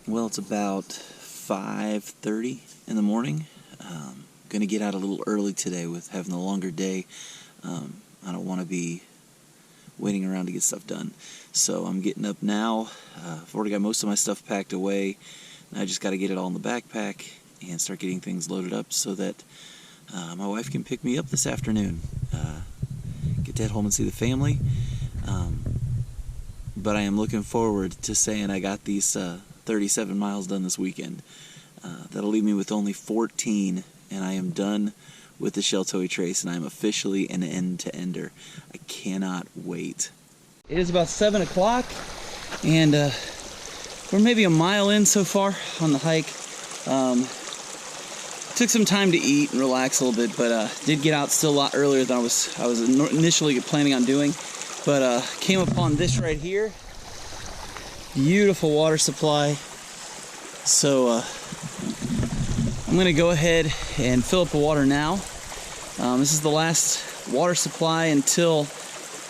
Well, it's about 5:30 in the morning. Going to get out a little early today with having a longer day. I don't want to be waiting around to get stuff done. So I'm getting up now. I've already got most of my stuff packed away. I just got to get it all in the backpack and start getting things loaded up so that my wife can pick me up this afternoon. Get to head home and see the family. But I am looking forward to saying I got these 37 miles done this weekend. That'll leave me with only 14, and I am done with the Sheltowee Trace, and I'm officially an end-to-ender. I cannot wait. It is about 7 o'clock, and we're maybe a mile in so far on the hike. Took some time to eat and relax a little bit, but did get out still a lot earlier than I was initially planning on doing. But came upon this right here. Beautiful water supply. So I'm going to go ahead and fill up the water now. This is the last water supply until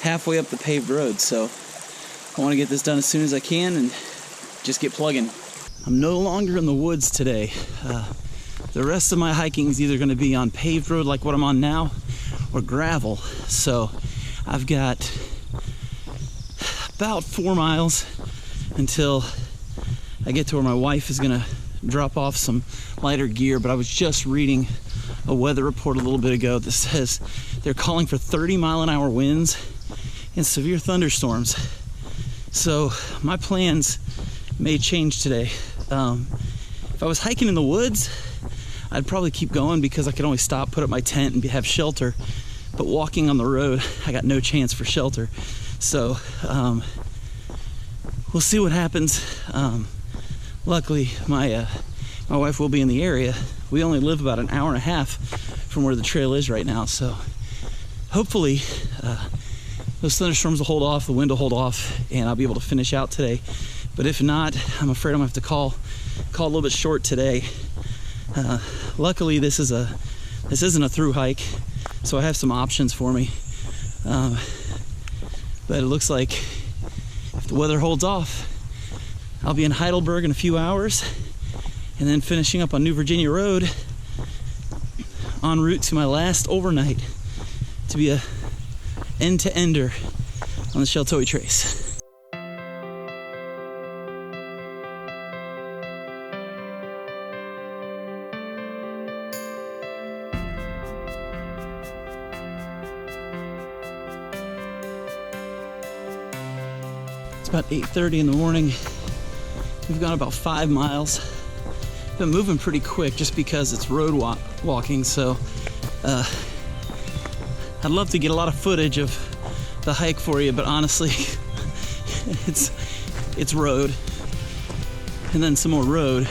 halfway up the paved road. So I want to get this done as soon as I can and just get plugging. I'm no longer in the woods today. The rest of my hiking is either going to be on paved road like what I'm on now or gravel. So I've got about 4 miles until I get to where my wife is gonna drop off some lighter gear. But I was just reading a weather report a little bit ago that says they're calling for 30-mile-an-hour winds and severe thunderstorms. So my plans may change today. If I was hiking in the woods, I'd probably keep going because I could only stop, put up my tent, and have shelter. But walking on the road, I got no chance for shelter. So we'll see what happens. Luckily, my wife will be in the area. We only live about an hour and a half from where the trail is right now. So hopefully those thunderstorms will hold off, the wind will hold off, and I'll be able to finish out today. But if not, I'm afraid I'm gonna have to call a little bit short today. Luckily, this isn't a through hike, so I have some options for me. But it looks like if the weather holds off, I'll be in Heidelberg in a few hours, and then finishing up on New Virginia Road en route to my last overnight to be a end-to-ender on the Sheltowee Trace. It's about 8:30 in the morning. We've gone about 5 miles. Been moving pretty quick just because it's road walking, so I'd love to get a lot of footage of the hike for you, but honestly, it's road, and then some more road,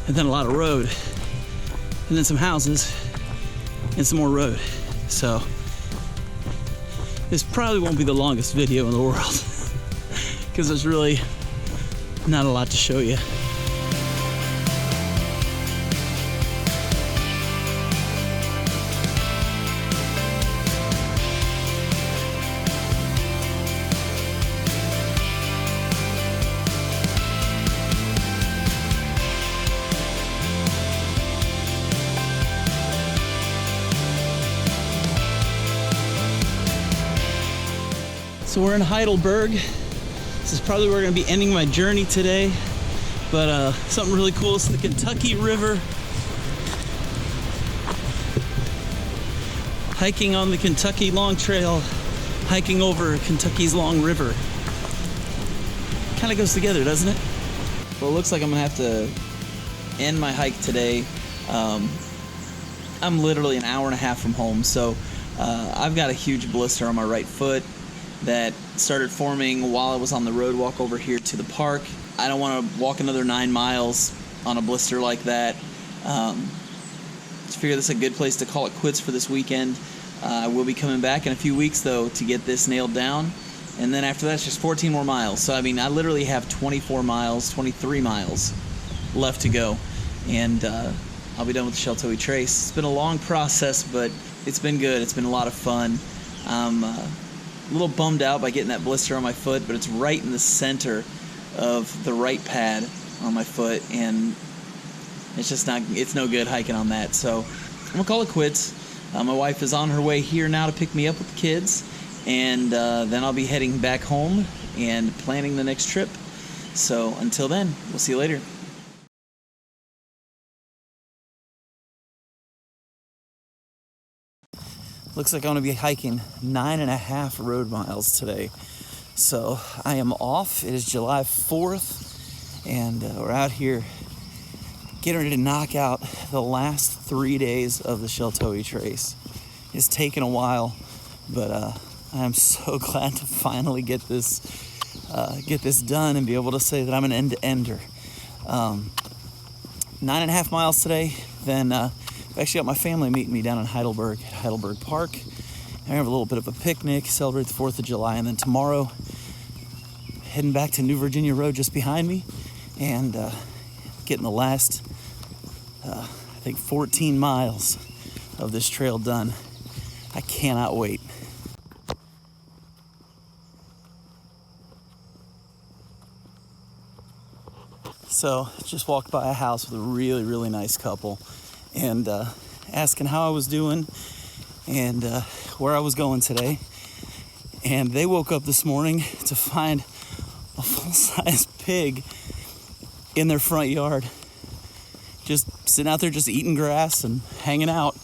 and then a lot of road, and then some houses, and some more road. So this probably won't be the longest video in the world, because there's really not a lot to show you. So we're in Heidelberg. This is probably where we're gonna be ending my journey today, but something really cool is the Kentucky River. Hiking on the Kentucky Long Trail, hiking over Kentucky's Long River. Kind of goes together, doesn't it? Well, it looks like I'm gonna have to end my hike today. I'm literally an hour and a half from home, so I've got a huge blister on my right foot that started forming while I was on the road walk over here to the park. I don't want to walk another 9 miles on a blister like that. Just figure this is a good place to call it quits for this weekend. I will be coming back in a few weeks though to get this nailed down, and then after that it's just 14 more miles. So I mean, I literally have 23 miles left to go, and I'll be done with the Sheltowee Trace. It's been a long process, but it's been good. It's been a lot of fun. I'm a little bummed out by getting that blister on my foot, but it's right in the center of the right pad, on my foot, and it's no good hiking on that. So I'm gonna call it quits. My wife is on her way here now to pick me up with the kids, and then I'll be heading back home and planning the next trip. So until then, we'll see you later. Looks like I'm going to be hiking 9.5 road miles today. So I am off. It is July 4th, and we're out here getting ready to knock out the last 3 days of the Sheltowee Trace. It's taken a while, but I am so glad to finally get this done and be able to say that I'm an end-to-ender. 9.5 miles today. Then I've actually got my family meeting me down in Heidelberg at Heidelberg Park. I have a little bit of a picnic, celebrate the 4th of July, and then tomorrow heading back to New Virginia Road just behind me, and getting the last I think 14 miles of this trail done. I cannot wait. So just walked by a house with a really, really nice couple, and asking how I was doing and where I was going today. And they woke up this morning to find a full-size pig in their front yard, just sitting out there just eating grass and hanging out.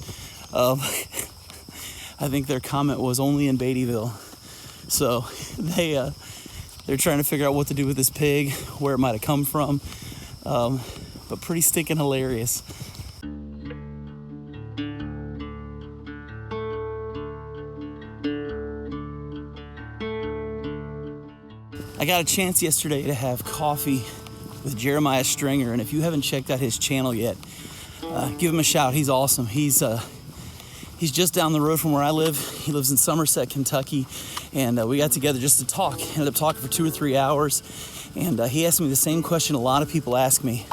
I think their comment was only in Beattyville. So they're trying to figure out what to do with this pig, where it might have come from, but pretty stinking hilarious. I got a chance yesterday to have coffee with Jeremiah Stringer, and if you haven't checked out his channel yet, give him a shout. He's awesome. He's just down the road from where I live. He lives in Somerset, Kentucky, and we got together just to talk. Ended up talking for 2 or 3 hours, and he asked me the same question a lot of people ask me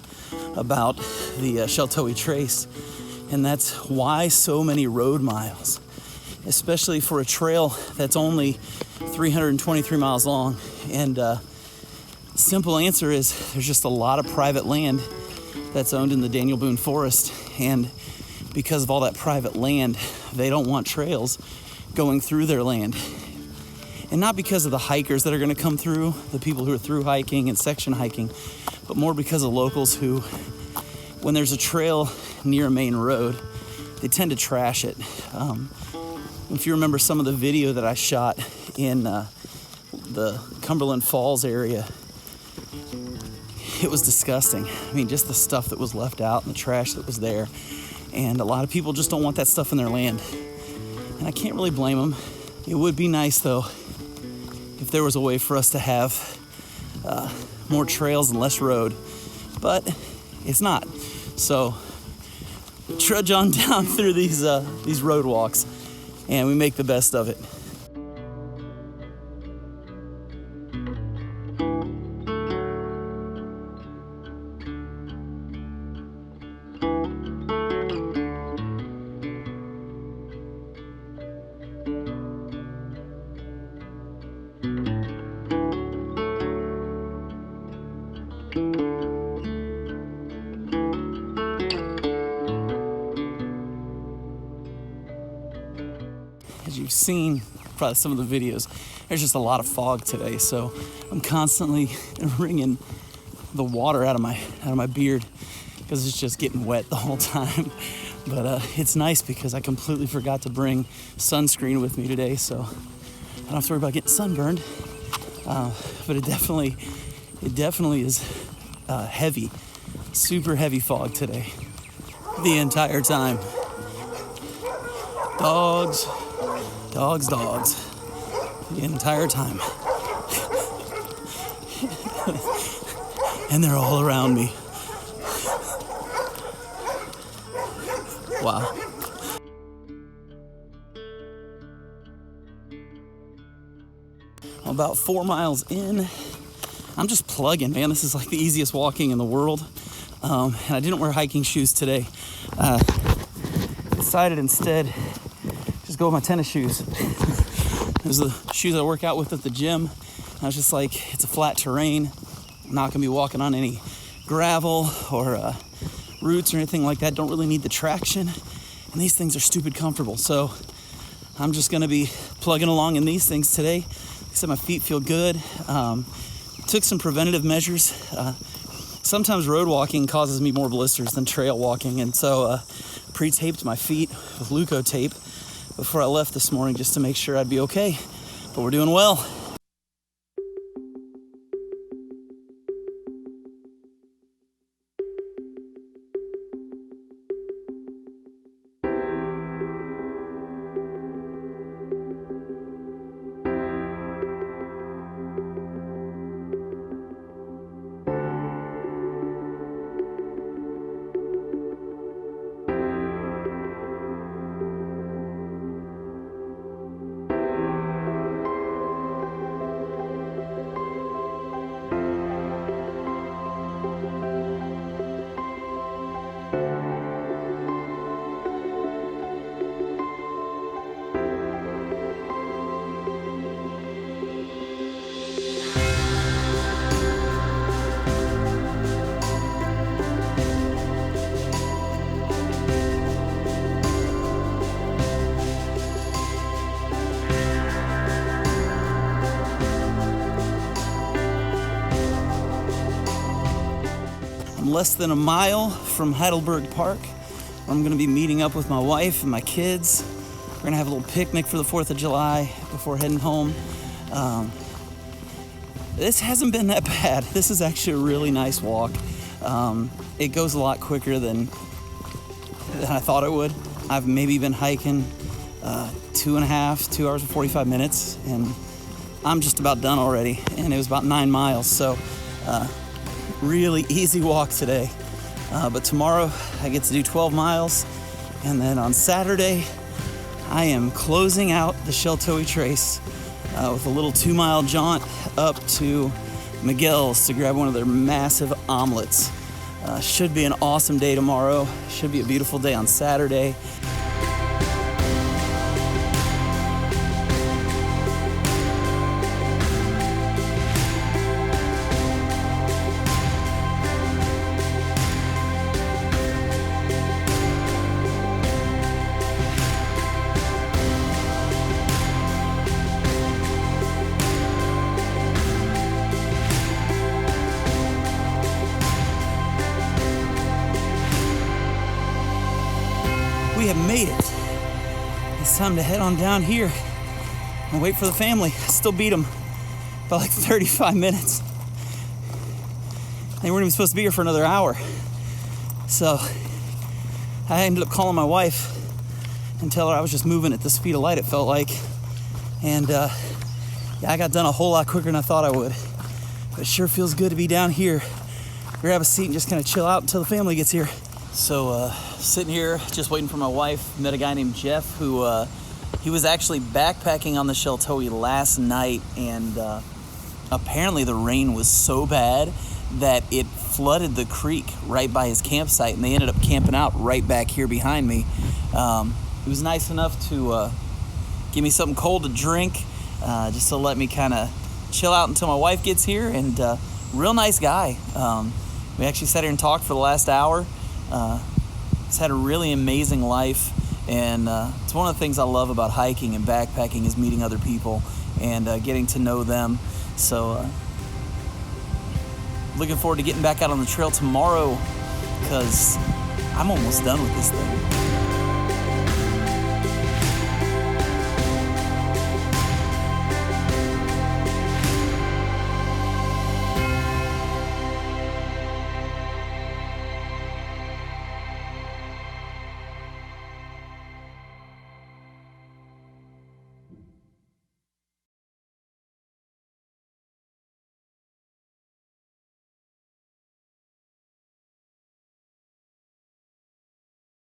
about the Sheltowee Trace, and that's why so many road miles, especially for a trail that's only 323 miles long. And simple answer is there's just a lot of private land that's owned in the Daniel Boone Forest, and because of all that private land, they don't want trails going through their land. And not because of the hikers that are going to come through, the people who are through hiking and section hiking, but more because of locals who, when there's a trail near a main road, they tend to trash it. If you remember some of the video that I shot in the Cumberland Falls area, it was disgusting. I mean, just the stuff that was left out and the trash that was there. And a lot of people just don't want that stuff in their land. And I can't really blame them. It would be nice, though, if there was a way for us to have more trails and less road. But it's not. So trudge on down through these road walks, and we make the best of it. As you've seen probably some of the videos, there's just a lot of fog today, so I'm constantly wringing the water out of my beard because it's just getting wet the whole time. But it's nice because I completely forgot to bring sunscreen with me today, so I don't have to worry about getting sunburned. But it definitely is heavy, super heavy fog today, the entire time. Dogs, the entire time. And they're all around me. Wow. I'm about 4 miles in. I'm just plugging, man. This is like the easiest walking in the world. And I didn't wear hiking shoes today. Decided instead just go with my tennis shoes. Those are the shoes I work out with at the gym. I was just like, it's a flat terrain. I'm not gonna be walking on any gravel or roots or anything like that. Don't really need the traction, and these things are stupid comfortable. So I'm just gonna be plugging along in these things today. Except my feet feel good. Took some preventative measures. Sometimes road walking causes me more blisters than trail walking, and so pre-taped my feet with Leuco tape before I left this morning just to make sure I'd be okay. But we're doing well. Less than a mile from Heidelberg Park. I'm going to be meeting up with my wife and my kids. We're going to have a little picnic for the 4th of July before heading home. This hasn't been that bad. This is actually a really nice walk. It goes a lot quicker than I thought it would. I've maybe been hiking 2 hours and 45 minutes, and I'm just about done already. And it was about 9 miles. So really easy walk today, but tomorrow I get to do 12 miles, and then on Saturday I am closing out the Sheltowee Trace with a little 2-mile jaunt up to Miguel's to grab one of their massive omelets. Should be an awesome day tomorrow. Should be a beautiful day on Saturday. We have made it. It's time to head on down here and wait for the family. Still beat them by like 35 minutes. They weren't even supposed to be here for another hour. So I ended up calling my wife and tell her I was just moving at the speed of light, it felt like. And yeah, I got done a whole lot quicker than I thought I would. But it sure feels good to be down here, grab a seat and just kind of chill out until the family gets here. So sitting here just waiting for my wife. Met a guy named Jeff who he was actually backpacking on the Sheltowee last night, and apparently the rain was so bad that it flooded the creek right by his campsite, and they ended up camping out right back here behind me. He was nice enough to give me something cold to drink, just to let me kind of chill out until my wife gets here, and real nice guy. We actually sat here and talked for the last hour. He's had a really amazing life, and it's one of the things I love about hiking and backpacking is meeting other people and getting to know them. So looking forward to getting back out on the trail tomorrow, because I'm almost done with this thing.